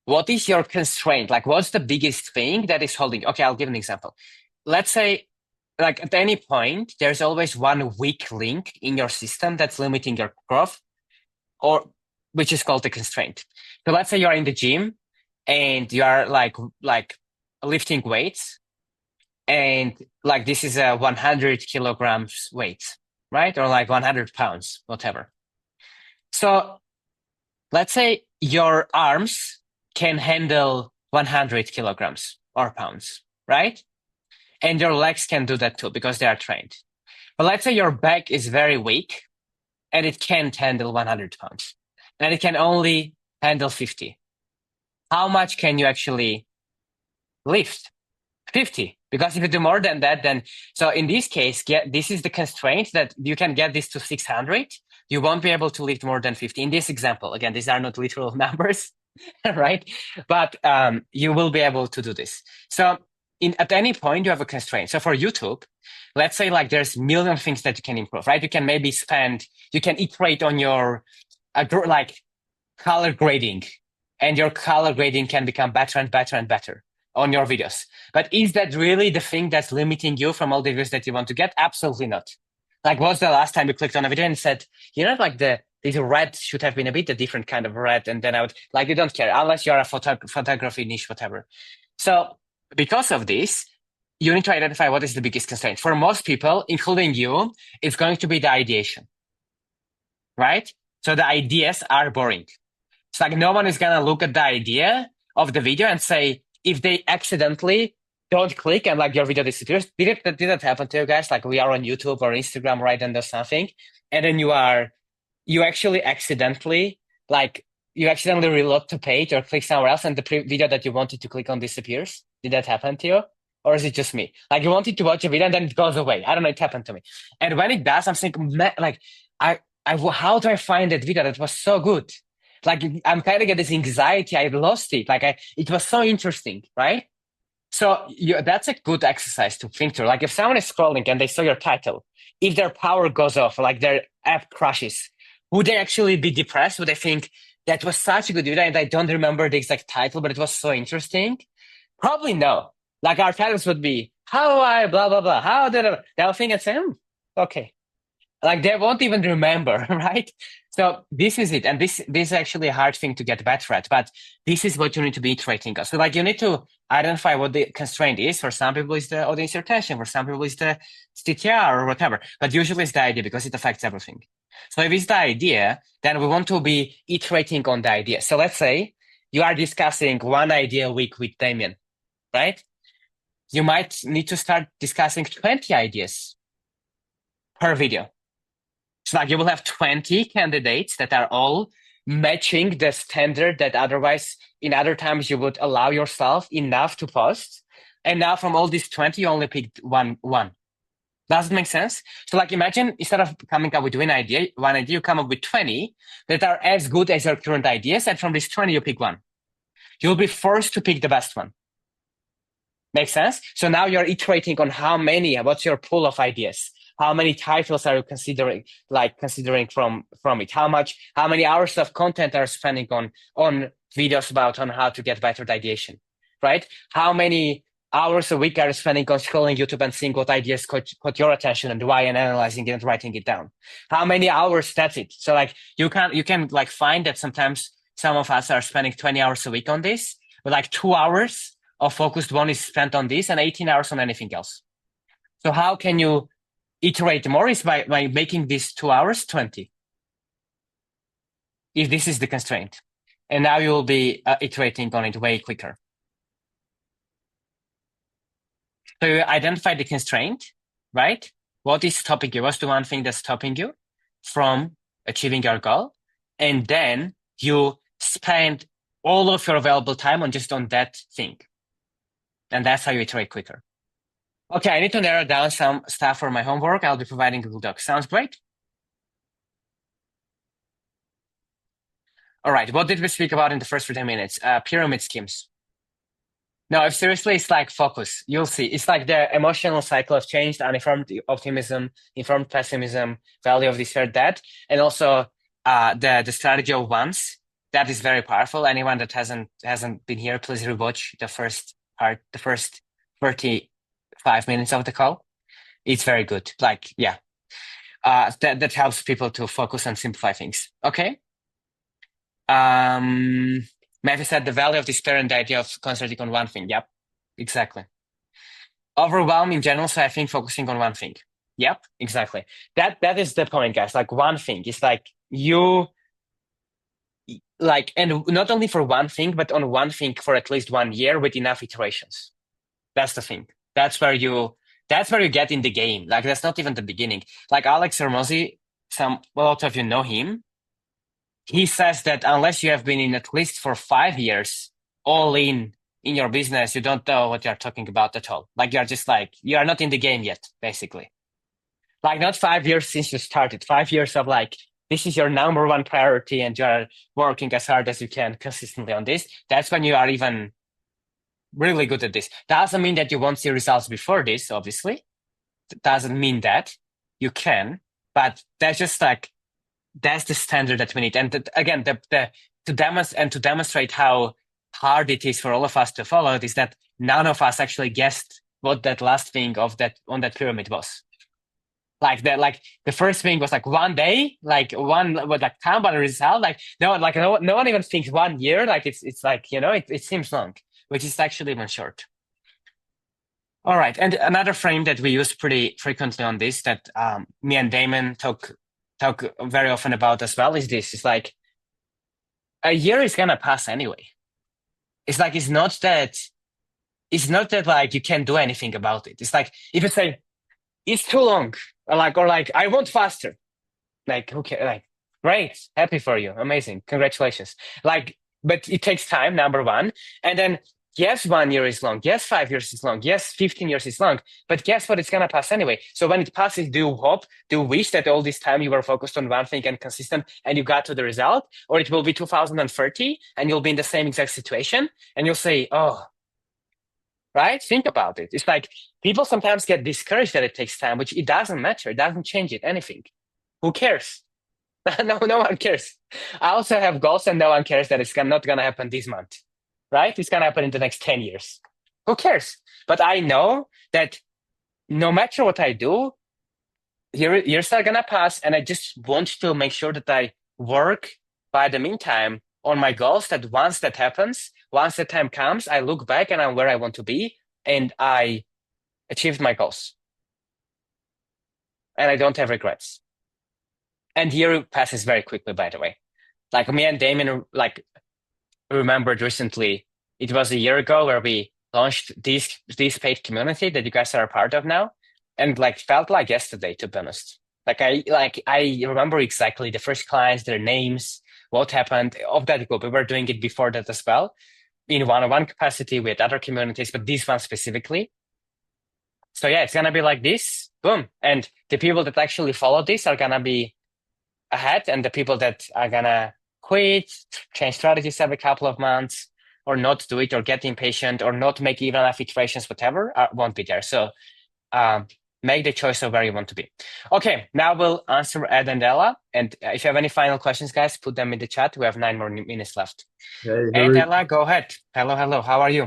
what is your constraint? Like, what's the biggest thing that is holding? Okay, I'll give an example. Let's say, like at any point, there's always one weak link in your system that's limiting your growth, or which is called the constraint. So let's say you're in the gym and you are like lifting weights, and like this is a 100 kilograms weight, right? Or like 100 pounds, whatever. So let's say your arms can handle 100 kilograms or pounds, right? And your legs can do that too because they are trained. But let's say your back is very weak and it can't handle 100 pounds and it can only handle 50. How much can you actually lift? 50. Because if you do more than that, then, so in this case, this is the constraint that you can get this to 600. You won't be able to lift more than 50. In this example, again, these are not literal numbers, right? But you will be able to do this. So at any point, you have a constraint. So for YouTube, let's say like there's a million things that you can improve, right? You can maybe you can iterate on your like color grading, and your color grading can become better and better and better on your videos. But is that really the thing that's limiting you from all the views that you want to get? Absolutely not. Like, what's the last time you clicked on a video and said, like this red should have been a bit a different kind of red, and then I would, like, you don't care unless you're a photography niche, whatever. So because of this, you need to identify what is the biggest constraint. For most people, including you, it's going to be the ideation, right? So the ideas are boring. It's like no one is going to look at the idea of the video and say, if they accidentally don't click and like your video disappears, did that happen to you guys? Like we are on YouTube or Instagram, right? And there's something, and then you actually accidentally reload to page or click somewhere else, and the video that you wanted to click on disappears. Did that happen to you? Or is it just me? Like you wanted to watch a video and then it goes away. I don't know. It happened to me. And when it does, I'm thinking, like, how do I find that video that was so good? Like I'm kind of get this anxiety. I lost it. Like it was so interesting, right? So that's a good exercise to think through. Like if someone is scrolling and they saw your title, if their power goes off, or like their app crashes, would they actually be depressed? Would they think that was such a good video and I don't remember the exact title, but it was so interesting? Probably no. Like our titles would be, how I blah, blah, blah. How did I? They'll think and say, okay. Like they won't even remember, right? So this is it. And this is actually a hard thing to get better at, but this is what you need to be iterating on. So like you need to identify what the constraint is. For some people, it's the audience retention. For some people, it's the TTR or whatever. But usually it's the idea because it affects everything. So if it's the idea, then we want to be iterating on the idea. So let's say you are discussing one idea a week with Damien, right? You might need to start discussing 20 ideas per video. So like you will have 20 candidates that are all matching the standard that otherwise in other times you would allow yourself enough to post. And now from all these 20, you only picked one. Does it make sense? So like imagine instead of coming up with one idea, you come up with 20 that are as good as your current ideas. And from these 20, you pick one. You'll be forced to pick the best one. Make sense? So now you're iterating on what's your pool of ideas? How many titles are you considering from it? How many hours of content are you spending on videos on how to get better at ideation, right? How many hours a week are you spending on scrolling YouTube and seeing what ideas caught your attention and why, and analyzing it and writing it down? How many hours? That's it. So like you can like find that sometimes some of us are spending 20 hours a week on this, but like 2 hours of focused one is spent on this and 18 hours on anything else. So how can you iterate more is by making these 2 hours 20. If this is the constraint. And now you will be iterating on it way quicker. So you identify the constraint, right? What is stopping you? What's the one thing that's stopping you from achieving your goal? And then you spend all of your available time on that thing. And that's how you iterate quicker. Okay, I need to narrow down some stuff for my homework. I'll be providing Google Docs. Sounds great? All right, what did we speak about in the first 15 minutes? Pyramid schemes. No, if seriously, it's like focus. You'll see. It's like the emotional cycle of change, uninformed optimism, informed pessimism, value of this or that, and also the strategy of once. That is very powerful. Anyone that hasn't been here, please rewatch the first part, the first 35 minutes of the call. It's very good. Like, yeah, that helps people to focus and simplify things. Okay. Matthew said the value of despair and the idea of concentrating on one thing. Yep, exactly. Overwhelm in general, so I think focusing on one thing. Yep, exactly. That is the point, guys. Like one thing. It's like you like, and not only for one thing, but on one thing for at least 1 year with enough iterations. That's the thing. That's where you get in the game. Like that's not even the beginning. Like Alex Hormozi, a lot of you know him. He says that unless you have been in at least for 5 years, all in your business, you don't know what you're talking about at all. Like you're just like, you are not in the game yet, basically. Like not 5 years since you started, 5 years of like, this is your number one priority and you're working as hard as you can consistently on this. That's when you are even really good at this. Doesn't mean that you won't see results before this, obviously. Doesn't mean that you can, but that's just like, that's the standard that we need. And again, to demonstrate how hard it is for all of us to follow it is that none of us actually guessed what that last thing on that pyramid was. Like the first thing was like 1 day, like one with like time by result. Like no one even thinks 1 year. Like it's like, it seems long, which is actually even short. All right, and another frame that we use pretty frequently on this that me and Damon talk very often about as well is this. It's like a year is gonna pass anyway. It's like it's not that like you can't do anything about it. It's like if you say it's too long, or like I want faster, like okay, like great, happy for you, amazing, congratulations. Like, but it takes time, number one, and then yes, 1 year is long. Yes, 5 years is long. Yes, 15 years is long. But guess what? It's going to pass anyway. So when it passes, do you wish that all this time you were focused on one thing and consistent and you got to the result? Or it will be 2030 and you'll be in the same exact situation and you'll say, oh, right? Think about it. It's like people sometimes get discouraged that it takes time, which it doesn't matter. It doesn't change it, anything. Who cares? No one cares. I also have goals and no one cares that it's not going to happen this month. Right? It's going to happen in the next 10 years. Who cares? But I know that no matter what I do, years are going to pass. And I just want to make sure that I work by the meantime on my goals, that once that happens, once the time comes, I look back and I'm where I want to be and I achieved my goals. And I don't have regrets. And year passes very quickly, by the way. Like me and Damon, remembered recently, it was a year ago where we launched this paid community that you guys are a part of now, and like felt like yesterday, to be honest. I remember exactly the first clients, their names, what happened of that group. We were doing it before that as well, in one-on-one capacity with other communities, but this one specifically. So yeah, it's gonna be like this, boom, and the people that actually follow this are gonna be ahead, and the people that are gonna quit, change strategies every couple of months, or not do it, or get impatient, or not make even enough iterations, whatever, won't be there. So make the choice of where you want to be. Okay, now we'll answer Ed and Ella. And if you have any final questions, guys, put them in the chat. We have 9 more minutes left. Hey, Ed, Ella, go ahead. Hello. How are you?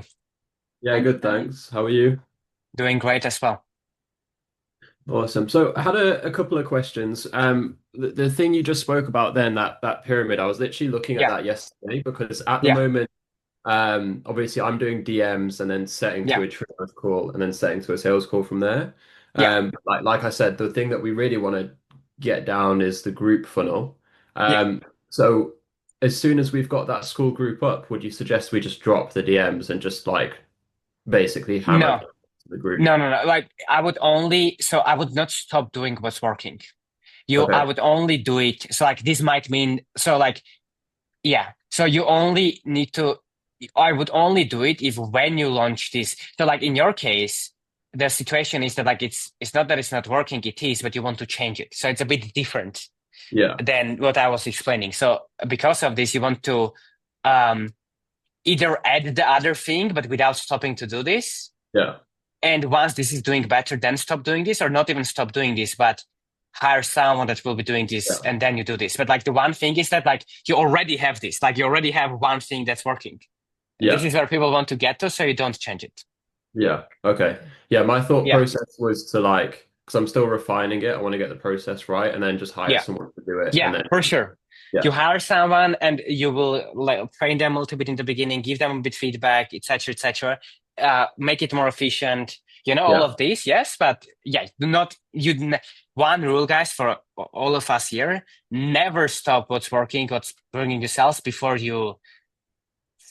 Yeah, good, thanks. How are you? Doing great as well. Awesome. So I had a couple of questions. The thing you just spoke about then, that pyramid, I was literally looking at that yesterday because at the moment, obviously I'm doing DMs and then setting to a triage call and then setting to a sales call from there. Like I said, the thing that we really want to get down is the group funnel. So as soon as we've got that school group up, would you suggest we just drop the DMs and just like basically hammer the group? No. Like I would not stop doing what's working. I would only do it. So like this might mean, so you only need to I would only do it if when you launch this. So like in your case, the situation is that like it's not that it's not working, it is, but you want to change it. So it's a bit different Yeah. than what I was explaining. So because of this, you want to either add the other thing, but without stopping to do this. Yeah. And once this is doing better, then stop doing this, or not even stop doing this, but hire someone that will be doing this, and then you do this. But like the one thing is that like you already have this, like you already have one thing that's working. Yeah. This is where people want to get to, so you don't change it. Yeah. Okay. Yeah. My thought Yeah. process was to like, because I'm still refining it. I want to get the process right, and then just hire someone to do it. Yeah, and then, for sure. Yeah. You hire someone and you will like train them a little bit in the beginning, give them a bit feedback, etc., etc. Make it more efficient. All of this, yes, but yeah, one rule, guys, for all of us here: never stop what's working, what's bringing you sales before the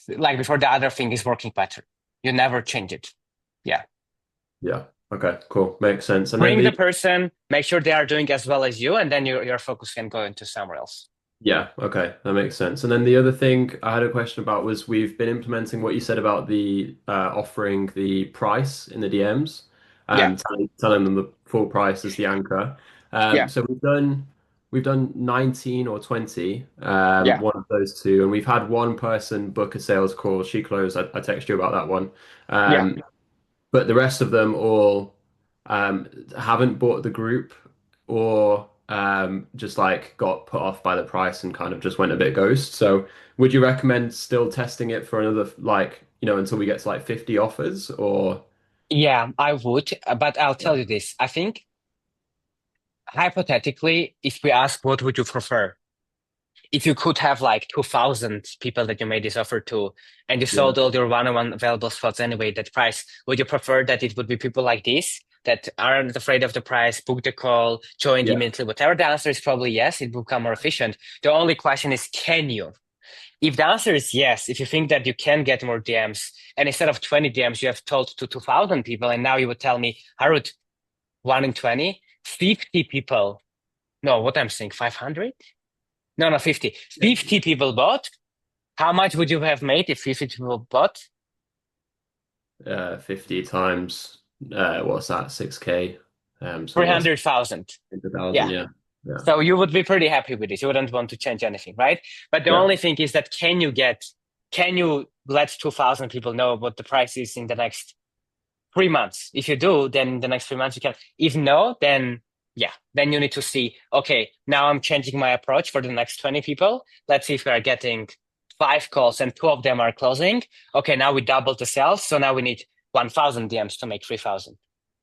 other thing is working better. You never change it. Yeah. Yeah. Okay. Cool. Makes sense. And Bring then the person, make sure they are doing as well as you, and then your focus can go into somewhere else. Yeah, okay, that makes sense. And then the other thing I had a question about was we've been implementing what you said about the offering the price in the DMs, telling them the full price as the anchor. So we've done 19 or 20, one of those two, and we've had one person book a sales call. She closed. I texted you about that one. But the rest of them all haven't bought the group or just like got put off by the price and kind of just went a bit ghost. So would you recommend still testing it for another until we get to like 50 offers or? Yeah, I would, but I'll tell you this. I think hypothetically, if we ask what would you prefer? If you could have like 2,000 people that you made this offer to and you sold all your one-on-one available spots anyway, that price, would you prefer that it would be people like this that aren't afraid of the price, book the call, join immediately, whatever? The answer is probably yes, it will become more efficient. The only question is, can you? If the answer is yes, if you think that you can get more DMs, and instead of 20 DMs, you have told to 2,000 people, and now you would tell me, Harut, 1 in 20, 50 people. No, what I'm saying, 500? No, 50. 50 people bought. How much would you have made if 50 people bought? 50 times, what's that, 6K? 300,000. Yeah. So you would be pretty happy with this. You wouldn't want to change anything, right? But the only thing is that can you let 2,000 people know what the price is in the next 3 months? If you do, then the next 3 months you can. If no, then then you need to see, okay, now I'm changing my approach for the next 20 people. Let's see if we are getting 5 calls and 2 of them are closing. Okay, now we doubled the sales. So now we need 1,000 DMs to make 3,000.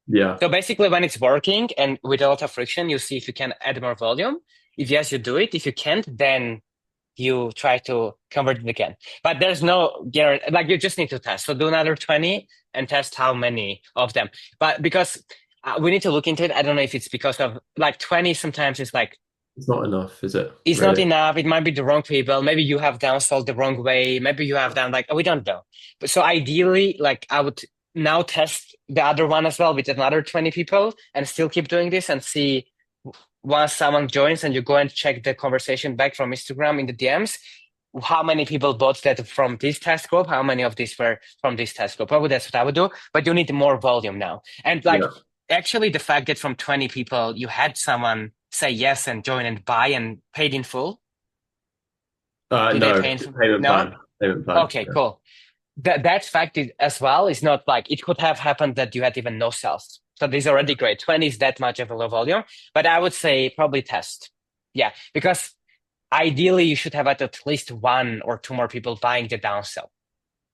Yeah. So basically when it's working and with a lot of friction, you see if you can add more volume. If yes, you do it. If you can't, then you try to convert it again. But there's no guarantee, like you just need to test. So do another 20 and test how many of them. But because we need to look into it. I don't know if it's because of like 20 sometimes it's like. It's not enough, is it? It's not enough. It might be the wrong people. Maybe you have downsold the wrong way. Maybe you have done we don't know. But so ideally, like I would now test the other one as well with another 20 people and still keep doing this and see once someone joins and you go and check the conversation back from Instagram in the DMs, how many people bought that from this test group, how many of these were from this test group. Probably that's what I would do, but you need more volume now. And actually the fact that from 20 people, you had someone say yes and join and buy and paid in full. No, payment plan. Okay, cool. That fact as well is not like it could have happened that you had even no sales. So this is already great. 20 is that much of a low volume, but I would say probably test. Yeah, because ideally you should have at least 1 or 2 more people buying the downsell.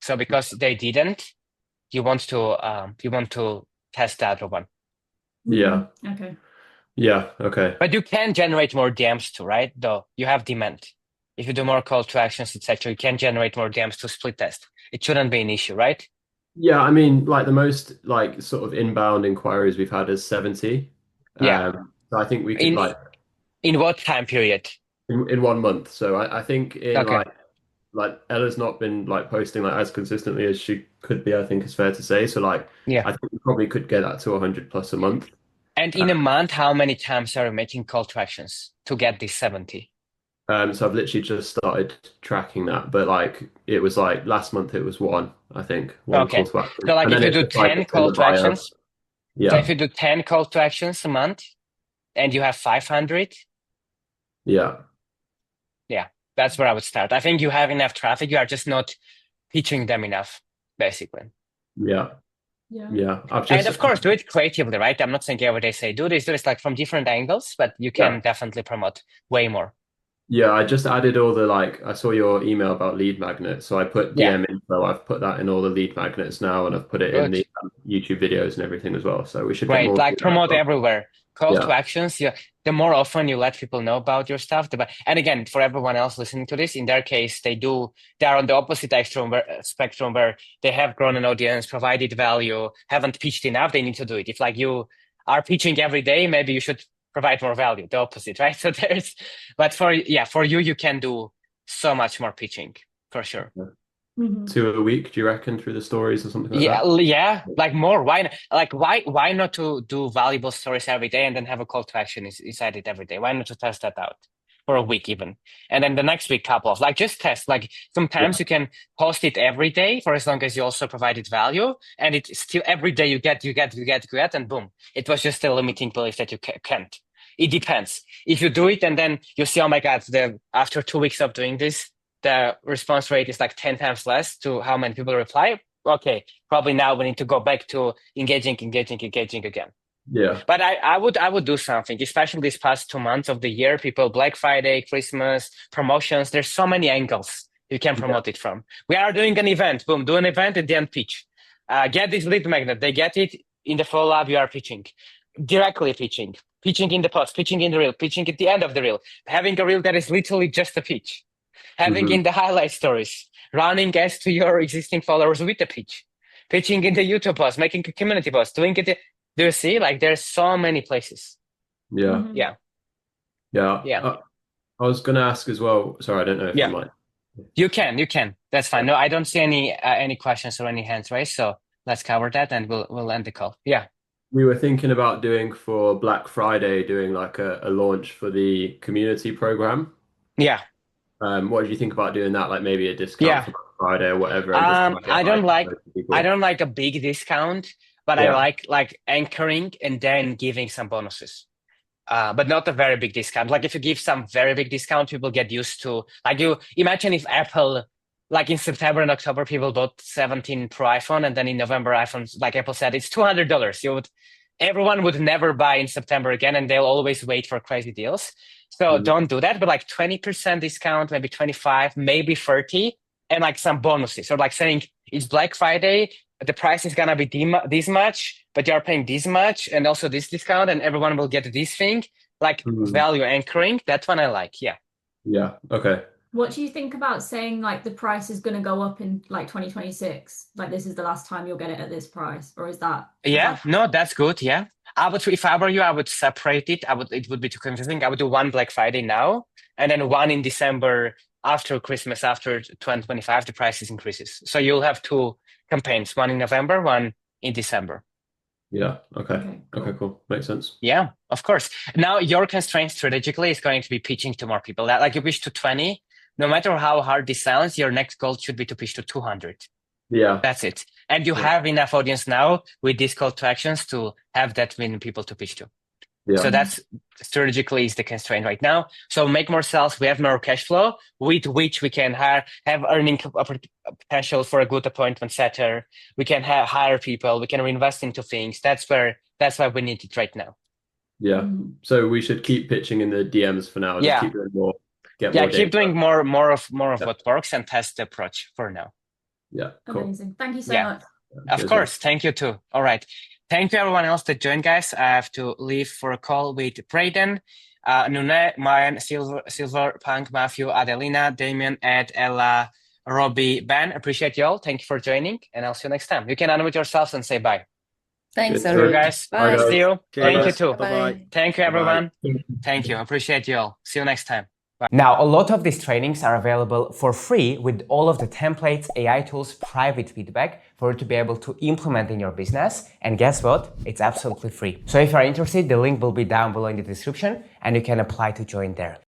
So because they didn't, you want to test the other one. Yeah. Okay. Yeah. Okay. But you can generate more DMs too, right? Though you have demand. If you do more call to actions, etc., you can generate more DMs to split test. It shouldn't be an issue, right? Yeah, I mean, like the most like sort of inbound inquiries we've had is 70. Yeah. So I think we could in what time period? In 1 month. So I think in like Ella's not been like posting like as consistently as she could be, I think is fair to say. So I think we probably could get that to 100 plus a month. And in a month, how many times are you making call to actions to get this 70? So I've literally just started tracking that, but like it was like last month it was one, I think, one call Okay. to action. So like And if then you it's do just like 10 it's in call the to bio. actions, so if Yeah. you do 10 call to actions a month and you have 500, Yeah. yeah, that's where I would start. I think you have enough traffic. You are just not pitching them enough, basically. Yeah. Yeah. Yeah. I've And just of course, do it creatively, right? I'm not saying every day say do this like from different angles, but you yeah. can definitely promote way more. Yeah, I just added all the like I saw your email about lead magnets, so I put Yeah, DM info. I've put that in all the lead magnets now, and I've put it in good. the YouTube videos and everything as well. So we should get Great. more Like through that as promote well. everywhere. Call to Yeah. actions. Yeah. The more often you let people know about your stuff, and again, for everyone else listening to this, in their case, they are on the opposite spectrum where they have grown an audience, provided value, haven't pitched enough, they need to do it. If like you are pitching every day, maybe you should provide more value, the opposite, right? So but for you, you can do so much more pitching for sure. Mhm. 2 a week, do you reckon, through the stories or something like Yeah, that? yeah, like more. Why not to do valuable stories every day and then have a call to action inside it every day? Why not to test that out for a week even? And then the next week, couple of like just test. Like sometimes you can post it every day for as long as you also provided value, and it's still every day you get, and boom, it was just a limiting belief that you can't. It depends. If you do it and then you see, oh my God, after 2 weeks of doing this, the response rate is like 10 times less to how many people reply. Okay, probably now we need to go back to engaging again. Yeah. But I would do something, especially these past 2 months of the year. People, Black Friday, Christmas, promotions. There's so many angles you can promote it from. We are doing an event. Boom, do an event and then pitch. Get this lead magnet. They get it in the follow-up. You are pitching, directly pitching in the post, pitching in the reel, pitching at the end of the reel, having a reel that is literally just a pitch. Having in the highlight stories, running as to your existing followers with the pitch, pitching in the YouTube post, making a community post, doing it. Do you see? Like there's so many places. Yeah. Yeah. Yeah. Yeah. I was gonna ask as well. Sorry, I don't know if I Yeah. might. You can. That's fine. No, I don't see any questions or any hands raised. So let's cover that and we'll end the call. Yeah. We were thinking about doing for Black Friday, doing like a launch for the community program. Yeah. What do you think about doing that? Like maybe a discount Yeah. for Black Friday or whatever, and just try to get, I don't like a big discount, but Yeah. I like anchoring and then giving some bonuses. But not a very big discount. Like if you give some very big discount, people get used to. Like you imagine if Apple, like in September and October, people bought 17 Pro iPhone, and then in November, iPhones, like Apple said, it's $200. Everyone would never buy in September again, and they'll always wait for crazy deals. So don't do that. But like 20% discount, maybe 25, maybe 30, and like some bonuses, or like saying it's Black Friday, the price is gonna be this much, but you're paying this much, and also this discount, and everyone will get this thing. Like value anchoring. That one I like. Yeah. Yeah. Okay. What do you think about saying like the price is going to go up in like 2026? Like this is the last time you'll get it at this price, or is that? Yeah, no, that's good. Yeah, I would. If I were you, I would separate it. It would be too confusing. I would do one Black Friday now, and then one in December after Christmas, after 2025, the prices increases. So you'll have two campaigns: one in November, one in December. Yeah. Okay. Okay. Cool. Makes sense. Yeah, of course. Now your constraint strategically is going to be pitching to more people. That like you pitch to 20. No matter how hard this sounds, your next goal should be to pitch to 200. Yeah. That's it. And you have enough audience now with these call to actions to have that many people to pitch to. Yeah. So that's strategically is the constraint right now. So make more sales. We have more cash flow with which we can have earning potential for a good appointment setter. We can hire people. We can reinvest into things. That's why we need it right now. Yeah. So we should keep pitching in the DMs for now. Just keep doing more. Keep doing more of what works and test the approach for now. Yeah, cool. Amazing. Thank you so much. Of course. Thank you too. All right. Thank you everyone else that joined, guys. I have to leave for a call with Braden, Nune, Marian, Silver, Punk, Matthew, Adelina, Damien, Ed, Ella, Robbie, Ben. Appreciate you all. Thank you for joining, and I'll see you next time. You can unmute yourselves and say bye. Thanks, Harut. Guys. Bye. See you. Thank you too. Bye. Thank you, everyone. Thank you. Appreciate you all. See you next time. Now, a lot of these trainings are available for free with all of the templates, AI tools, private feedback for you to be able to implement in your business. And guess what? It's absolutely free. So if you're interested, the link will be down below in the description and you can apply to join there.